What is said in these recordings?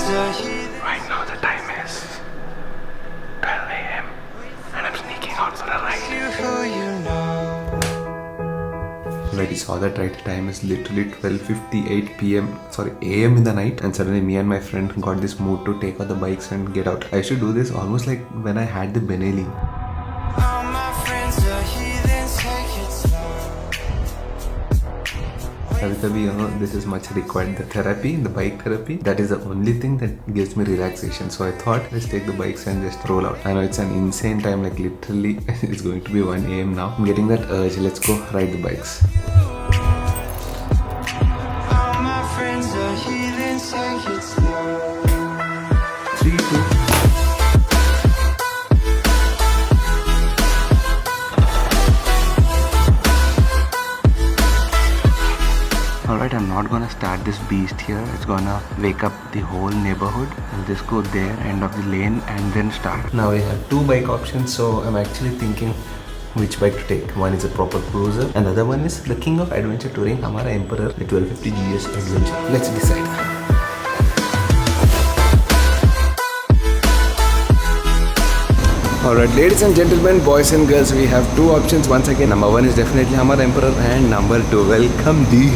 Right now the time is 12 a.m. and I'm sneaking out for a ride. Right, you saw that right? Time is literally 12:58 p.m. Sorry, a.m. in the night, and suddenly me and my friend got this mood to take out the bikes and get out. I used to do this almost like when I had the Benelli. This is much required. The therapy, the bike therapy, that is the only thing that gives me relaxation. So I thought, let's take the bikes and just roll out. I know it's an insane time, like literally it's going to be 1 a.m. now. I'm getting that urge. Let's go ride the bikes. All my friends are heathens, say it's love. 3, 2. Alright, I'm not gonna start this beast here. It's gonna wake up the whole neighborhood. I'll just go there, end of the lane, and then start. Now we have 2 bike options, so I'm actually thinking which bike to take. One is a proper cruiser, and the other one is the king of adventure touring, Hamara Emperor, the 1250 GS Adventure. Let's decide. Alright, ladies and gentlemen, boys and girls, we have 2 options once again. Number 1 is definitely Hamara Emperor, and number 2, welcome the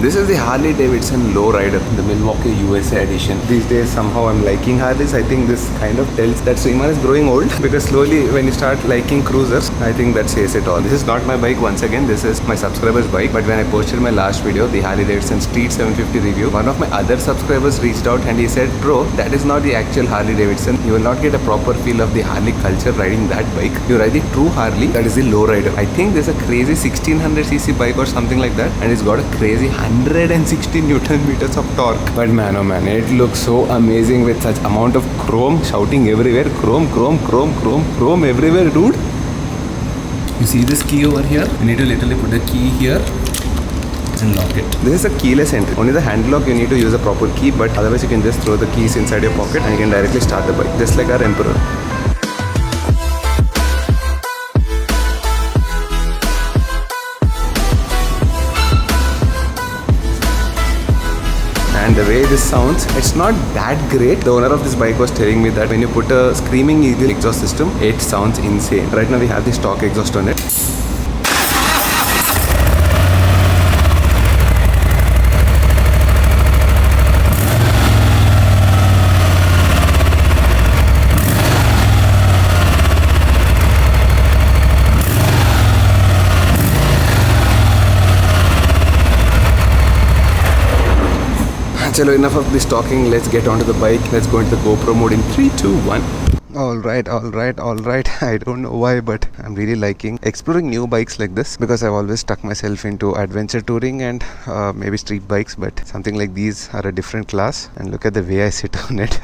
this is the Harley-Davidson Lowrider, the Milwaukee USA edition. These days somehow I'm liking Harleys. I think this kind of tells that Sriman is growing old, because slowly when you start liking cruisers, I think that says it all. This is not my bike once again, this is my subscriber's bike. But when I posted my last video, the Harley-Davidson Street 750 review, one of my other subscribers reached out and he said, bro, that is not the actual Harley-Davidson. You will not get a proper feel of the Harley culture riding that bike. You ride the true Harley, that is the Lowrider. I think there's a crazy 1600cc bike or something like that, and it's got a crazy 160 Newton meters of torque. But man, oh man, it looks so amazing with such amount of chrome shouting everywhere. Chrome, chrome, chrome, chrome, chrome everywhere, dude. You see this key over here? You need to literally put the key here and lock it. This is a keyless entry. Only the hand lock you need to use a proper key, but otherwise you can just throw the keys inside your pocket and you can directly start the bike, just like our Emperor. And the way this sounds, it's not that great. The owner of this bike was telling me that when you put a Screaming Eagle exhaust system, it sounds insane. Right now we have the stock exhaust on it. Chalo, enough of this talking, let's get onto the bike. Let's go into the GoPro mode in 3, 2, 1. Alright. I don't know why, but I'm really liking exploring new bikes like this, because I've always stuck myself into adventure touring and maybe street bikes, but something like these are a different class. And look at the way I sit on it,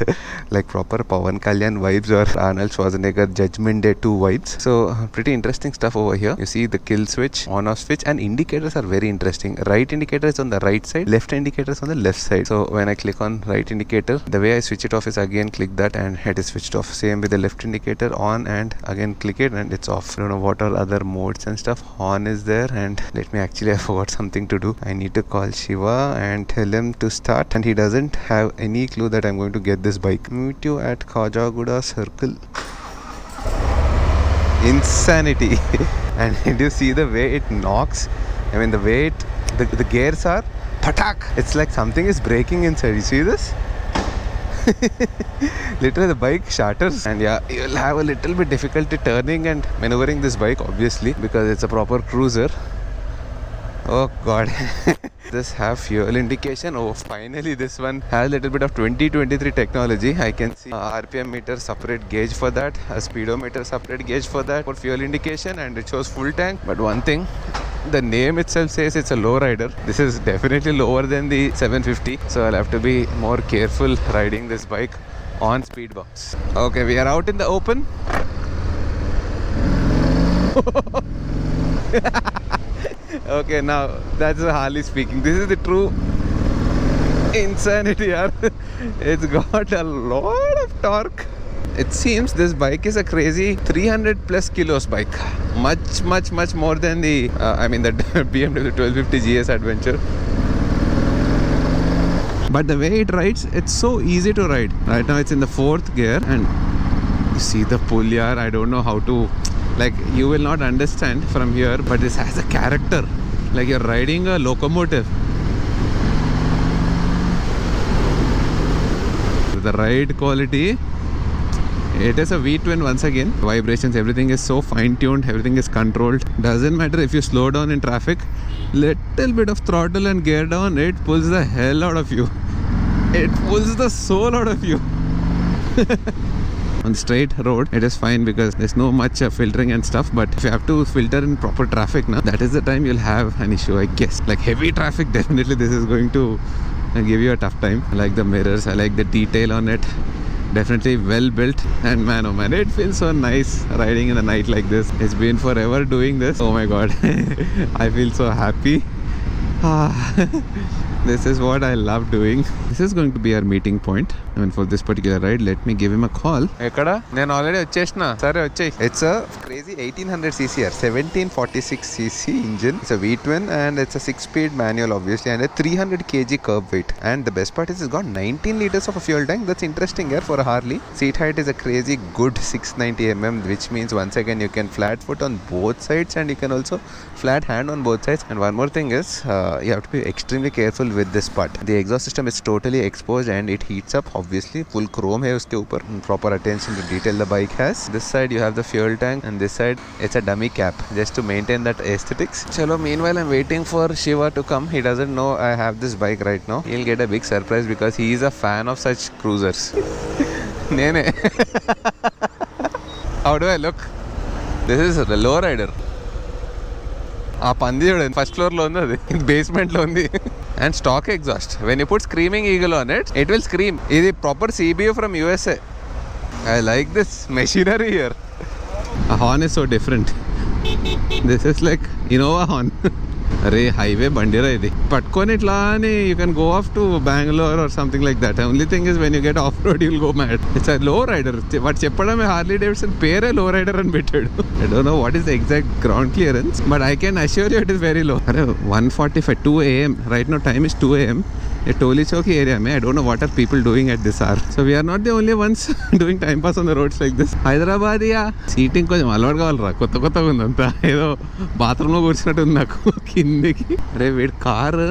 like proper Pawan Kalyan vibes or Arnold Schwarzenegger Judgment Day 2 vibes. So pretty interesting stuff over here. You see the kill switch, on off switch, and indicators are very interesting. Right indicator is on the right side, left indicator is on the left side. So when I click on right indicator, the way I switch it off is again click that and it is switched off. Same with the left indicator, on, and again click it and it's off. I don't know what are other modes and stuff. Horn is there, and let me actually, I forgot something to do. I need to call Shiva and tell him to start, and he doesn't have any clue that I'm going to get this bike. Meet you at Kajaguda Circle. Insanity. And did you see the way it knocks? I mean the way the gears are patak. It's like something is breaking inside. You see this? Literally the bike shatters, and yeah, you'll have a little bit difficulty turning and maneuvering this bike, obviously, because it's a proper cruiser. Oh god. This have fuel indication. Oh, finally this one has a little bit of 2023 technology. I can see RPM meter separate gauge for that, a speedometer separate gauge for that, for fuel indication, and it shows full tank. But one thing, the name itself says it's a low rider. This is definitely lower than the 750, so I'll have to be more careful riding this bike on speed bumps. Okay, we are out in the open. Okay, now that's a Harley speaking. This is the true insanity. It's got a lot of torque. It seems this bike is a crazy 300 plus kilos bike. Much more than the the BMW 1250 GS Adventure. But the way it rides, it's so easy to ride. Right now it's in the 4th gear and you see the pull here. I don't know how to, like, you will not understand from here, but this has a character, like you're riding a locomotive. The ride quality, it is a V-twin once again. Vibrations, everything is so fine-tuned, everything is controlled. Doesn't matter if you slow down in traffic, little bit of throttle and gear down, it pulls the hell out of you. It pulls the soul out of you. On the straight road, it is fine because there's no much filtering and stuff. But if you have to filter in proper traffic now, that is the time you'll have an issue, I guess. Like heavy traffic, definitely this is going to give you a tough time. I like the mirrors, I like the detail on it. Definitely well built, and man, oh man, it feels so nice riding in the night like this. It's been forever doing this. Oh my god. I feel so happy. This is what I love doing. This is going to be our meeting point. I mean, for this particular ride, let me give him a call. Ekada? Nenu already vachesna. Sare vachai. It's a crazy 1800cc or 1746cc engine. It's a V-twin and it's a 6-speed manual obviously and a 300 kg curb weight. And the best part is it's got 19 liters of a fuel tank. That's interesting here for a Harley. Seat height is a crazy good 690mm, which means once again you can flat foot on both sides and you can also flat hand on both sides. And one more thing is you have to be extremely careful with this part. The exhaust system is totally exposed and it heats up. Obviously full chrome hai uske upar. Proper attention to detail the bike has. This side you have the fuel tank and this side it's a dummy cap just to maintain that aesthetics. Chalo, meanwhile I'm waiting for Shiva to come. He doesn't know I have this bike right now. He'll get a big surprise because he is a fan of such cruisers. Nene. How do I look? This is the low rider. ఆ పంది చూడండి first floor లో ఉంది, అది basement లో ఉంది. And stock exhaust. When you put screaming eagle on it, it will scream. ఇది proper CBU from USA. I like this machinery here. A horn is so different. This is like Innova horn. అరే highway బండిరా ఇది పట్టుకొని ఇట్లా అని you can go off to Bengaluru or something like that. Only thing is when you get off road you will go mad. It's a లో rider. వాడు చెప్పడమే Harley Davidson పేరే లో రైడర్ అని పెట్టాడు. I don't know what is the exact ground clearance but I can assure you it is very low. అరే 1:45 2 AM right now time is 2 AM. A Toli Chowki area, I don't know what are people doing at this hour. So we are not the only ones doing time pass on the roads like this. Hyderabad, seating కొంచెం అలవాటు కావాలరా, కొత్తగా ఉందంతా. ఏదో బాత్రూంలో కూర్చున్నట్టు ఉంది నాకు కిందికి. అరే వీడి కారు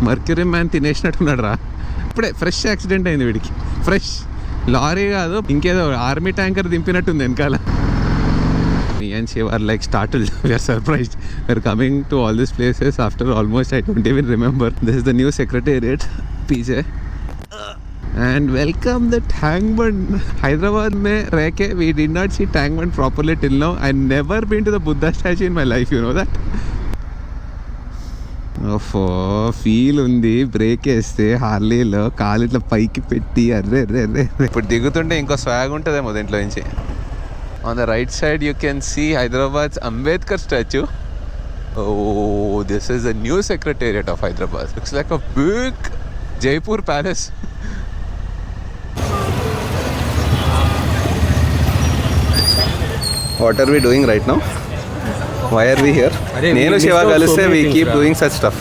మర్క్యూరీ మ్యాన్ తినేసినట్టున్నాడు రా. ఇప్పుడే ఫ్రెష్ యాక్సిడెంట్ అయింది వీడికి. ఫ్రెష్ లారీ కాదు, ఇంకేదో ఆర్మీ ట్యాంకర్ దింపినట్టుంది వెనకాల. Me and Shiva are like startled. We are surprised. We are coming to all these places after almost, I don't even remember. This is the new Secretariat, PJ. And welcome the tank bund. Hyderabad mein rehke, we did not see tank bund properly till now. I never been to the Buddha statue in my life, you know that? ఓఫో feel ఉంది. బ్రేక్ వేస్తే హార్లీలో కాలు ఇట్లా పైకి పెట్టి array array array. ఇప్పుడు దిగుతుంటే ఇంకో స్వాగ్ ఉంటుందేమో దీంట్లో నుంచి. On the right side you can see Hyderabad's Ambedkar statue. Oh, this is the new Secretariat of Hyderabad. Looks like a big Jaipur palace. What are we doing right now? Why are we here? Nenu Shiva kaliste we keep doing such stuff.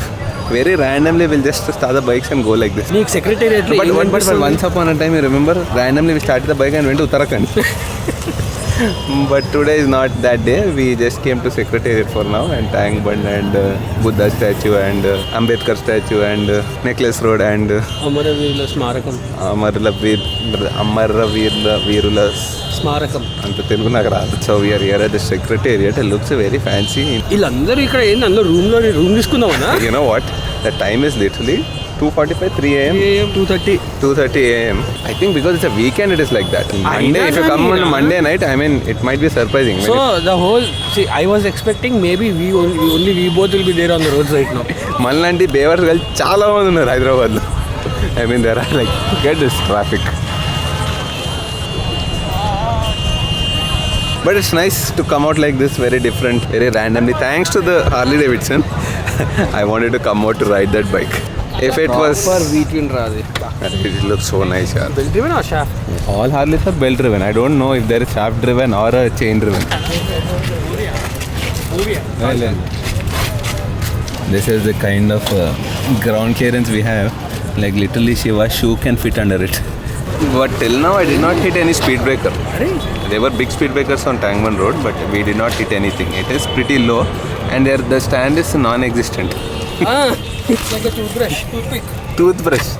Very randomly we'll just start the bikes and go like this. Neek Secretariat lo but once upon a time you remember randomly we started the bike and went to Uttarakhand. But today is not that day. We just came to Secretariat for now and Tank Bund and Buddha statue and Ambedkar statue and Necklace Road and Amaraveerula Smarakam. Amaraveerula Smarakam. anta telugu నాకు రాదు. So we are here at the Secretariat. It looks very fancy. వీళ్ళందరూ ఇక్కడ ఏంది అందరూ room తీసుకుందామన్నా? You know what? The time is literally 2:45 3 AM 2:30 AM. I think because it's a weekend it is like that. Monday, if you come on Monday night, I mean it might be surprising. So the whole, see, I was expecting maybe we both will be there on the roads right now. మనలాంటి బేవర్స్ కలిసి చాలా మంది ఉన్నారు హైదరాబాద్లో. I mean there are like, get this traffic. But it's nice to come out like this, very different, very randomly. Thanks to the Harley-Davidson, I wanted to come out to ride that bike. If it was V-twin raadi, it looks so nice, yaar. belt driven or shaft? All Harleys are belt driven. I don't know if there is shaft driven or a chain driven. This is the kind of ground clearance we have. Like literally Shiva's shoe can fit under it. But till now I did not hit any speed breaker. There were big speed breakers on Tangman Road, but we did not hit anything. It is pretty low and there the stand is non-existent. It's like a toothbrush. Toothbrush.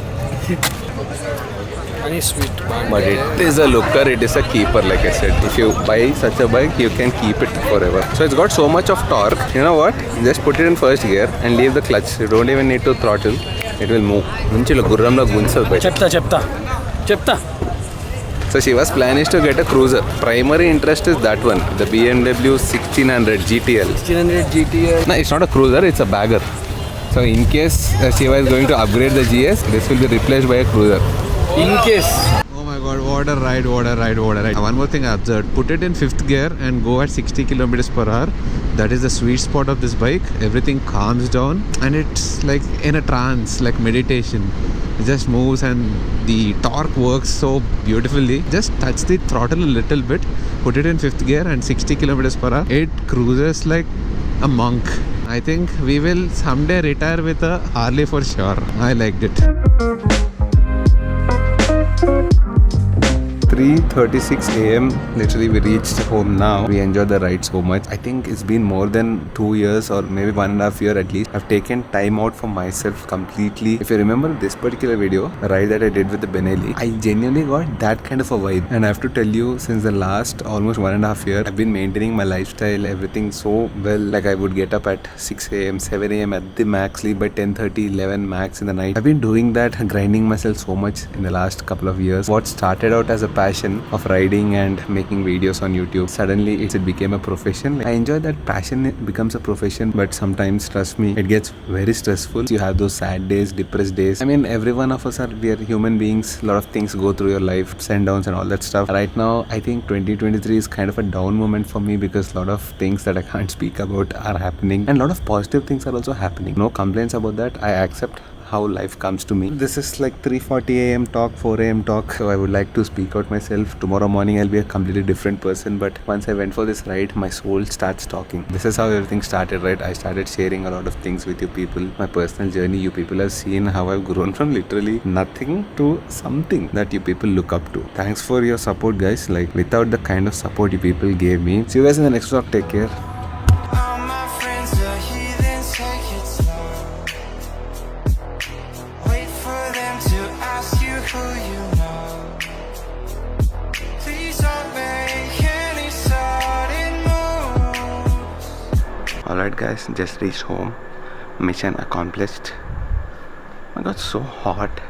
Very sweet. But it is a looker, it is a keeper, like I said. If you buy such a bike, you can keep it forever. So it's got so much of torque. You know what? Just put it in first gear and leave the clutch. You don't even need to throttle. It will move. Chepta. So Shiva's plan is to get a cruiser. Primary interest is that one, the BMW 1600 GTL. 1600 GTL. No, it's not a cruiser, it's a bagger. So in case Shiva is going to upgrade the GS, this will be replaced by a cruiser. In case. Oh my god, what a ride. One more thing I observed, put it in 5th gear and go at 60 kilometers per hour. That is the sweet spot of this bike. Everything calms down and it's like in a trance, like meditation. It just moves and the torque works so beautifully. Just touch the throttle a little bit, put it in 5th gear and 60 kilometers per hour. It cruises like a monk. I think we will someday retire with a Harley for sure. I liked it. 3:36 AM. Literally we reached home now. We enjoyed the ride so much. I think it's been more than 2 years or maybe 1.5 years at least. I've taken time out for myself completely. If you remember this particular video, the ride that I did with the Benelli, I genuinely got that kind of a vibe. And I have to tell you, since the last almost 1.5 years, I've been maintaining my lifestyle, everything so well. Like I would get up at 6 AM, 7 AM at the max, sleep by 10:30, 11 max in the night. I've been doing that, grinding myself so much in the last couple of years. What started out as a passion of riding and making videos on YouTube, suddenly it became a profession. I enjoy that passion, it becomes a profession, but sometimes, trust me, it gets very stressful. You have those sad days, depressed days. I mean, every one of us we are human beings. A lot of things go through your life, ups and downs and all that stuff. Right now, I think 2023 is kind of a down moment for me because a lot of things that I can't speak about are happening and a lot of positive things are also happening. No complaints about that. I accept how life comes to me. This is like 3:40 AM talk, 4 AM talk. So I would like to speak out myself. Tomorrow morning I'll be a completely different person. But once I went for this ride, my soul starts talking. This is how everything started, right? I started sharing a lot of things with you people. My personal journey. You people have seen how I've grown from literally nothing to something that you people look up to. Thanks for your support, guys. Like without the kind of support you people gave me. See you guys in the next vlog. Take care. Alright guys, just reached home. Mission accomplished. I got so hot.